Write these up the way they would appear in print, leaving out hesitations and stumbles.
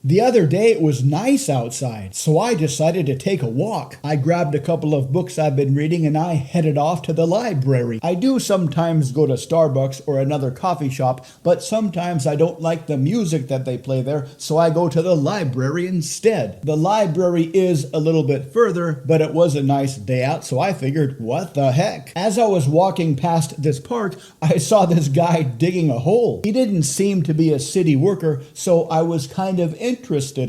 The other day it was nice outside, so I decided to take a walk. I grabbed a couple of books I've been reading and I headed off to the library. I do sometimes go to Starbucks or another coffee shop, but sometimes I don't like the music that they play there, so I go to the library instead. The library is a little bit further, but it was a nice day out, so I figured, what the heck? As I was walking past this park, I saw this guy digging a hole. He didn't seem to be a city worker, so I was kind of interested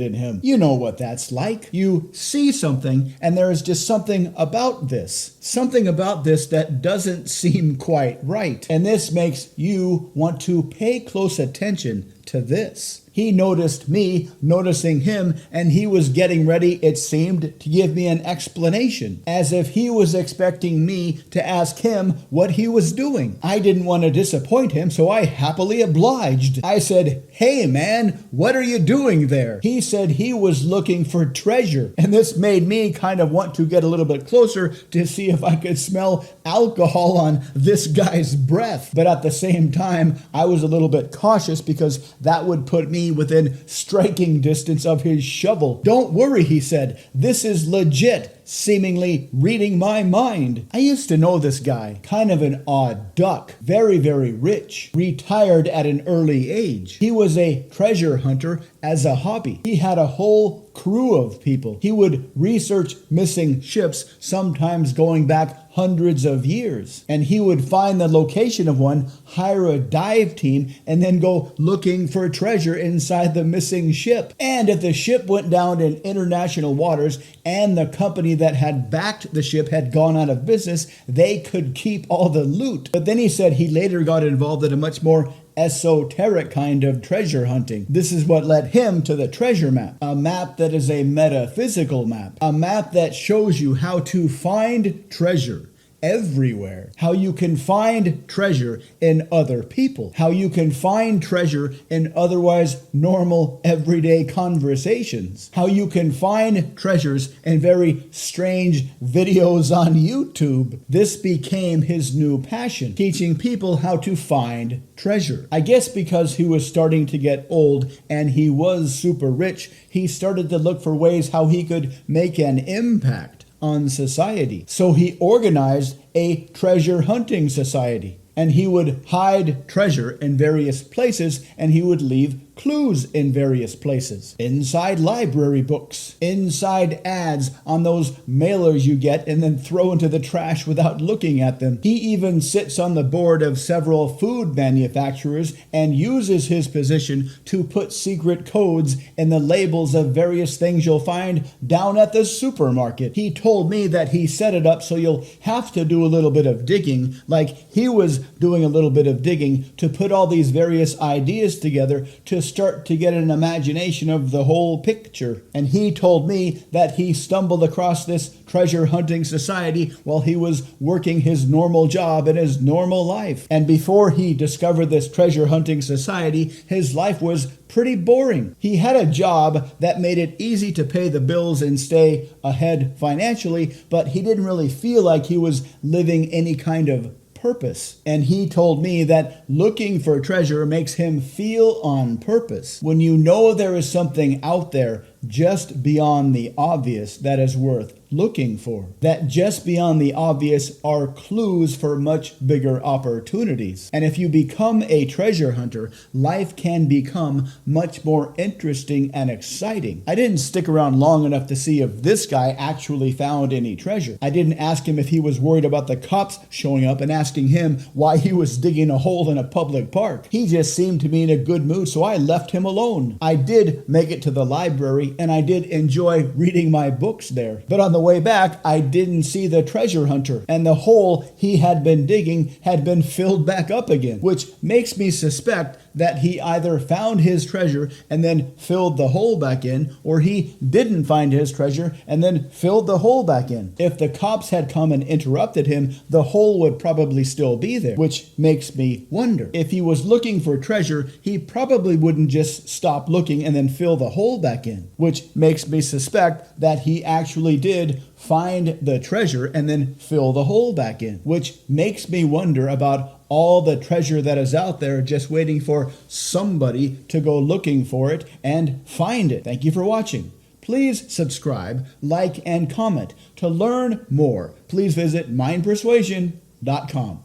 in him. You know what that's like. You see something, and there is just something about this. Something about this that doesn't seem quite right. And this makes you want to pay close attention to this. He noticed me noticing him, and he was getting ready, it seemed, to give me an explanation, as if he was expecting me to ask him what he was doing. I didn't want to disappoint him, so I happily obliged. I said, "Hey man, what are you doing there?" He said he was looking for treasure, and this made me kind of want to get a little bit closer to see if I could smell alcohol on this guy's breath. But at the same time, I was a little bit cautious because that would put me within striking distance of his shovel. "Don't worry," he said. "This is legit." Seemingly reading my mind. I used to know this guy, kind of an odd duck, very, very rich, retired at an early age. He was a treasure hunter as a hobby. He had a whole crew of people. He would research missing ships, sometimes going back hundreds of years. And he would find the location of one, hire a dive team, and then go looking for treasure inside the missing ship. And if the ship went down in international waters and the company that had backed the ship had gone out of business, they could keep all the loot. But then he said he later got involved in a much more esoteric kind of treasure hunting. This is what led him to the treasure map, a map that is a metaphysical map, a map that shows you how to find treasure everywhere, how you can find treasure in other people, how you can find treasure in otherwise normal everyday conversations, how you can find treasures in very strange videos on YouTube. This became his new passion, teaching people how to find treasure. I guess because he was starting to get old and he was super rich, he started to look for ways how he could make an impact on society. So he organized a treasure hunting society, and he would hide treasure in various places, and he would leave clues in various places. Inside library books, inside ads on those mailers you get and then throw into the trash without looking at them. He even sits on the board of several food manufacturers and uses his position to put secret codes in the labels of various things you'll find down at the supermarket. He told me that he set it up so you'll have to do a little bit of digging, like he was doing a little bit of digging to put all these various ideas together to start to get an imagination of the whole picture. And he told me that he stumbled across this treasure hunting society while he was working his normal job in his normal life. And before he discovered this treasure hunting society, his life was pretty boring. He had a job that made it easy to pay the bills and stay ahead financially, but he didn't really feel like he was living any kind of purpose. And he told me that looking for treasure makes him feel on purpose. When you know there is something out there just beyond the obvious that is worth looking for, that just beyond the obvious are clues for much bigger opportunities. And if you become a treasure hunter, life can become much more interesting and exciting. I didn't stick around long enough to see if this guy actually found any treasure. I didn't ask him if he was worried about the cops showing up and asking him why he was digging a hole in a public park. He just seemed to be in a good mood, so I left him alone. I did make it to the library, and I did enjoy reading my books there. But on the way back, I didn't see the treasure hunter, and the hole he had been digging had been filled back up again, which makes me suspect that he either found his treasure and then filled the hole back in, or he didn't find his treasure and then filled the hole back in. If the cops had come and interrupted him, the hole would probably still be there, which makes me wonder. If he was looking for treasure, he probably wouldn't just stop looking and then fill the hole back in, which makes me suspect that he actually did find the treasure and then fill the hole back in, which makes me wonder about all the treasure that is out there, just waiting for somebody to go looking for it and find it. Thank you for watching. Please subscribe, like, and comment. To learn more, please visit mindpersuasion.com.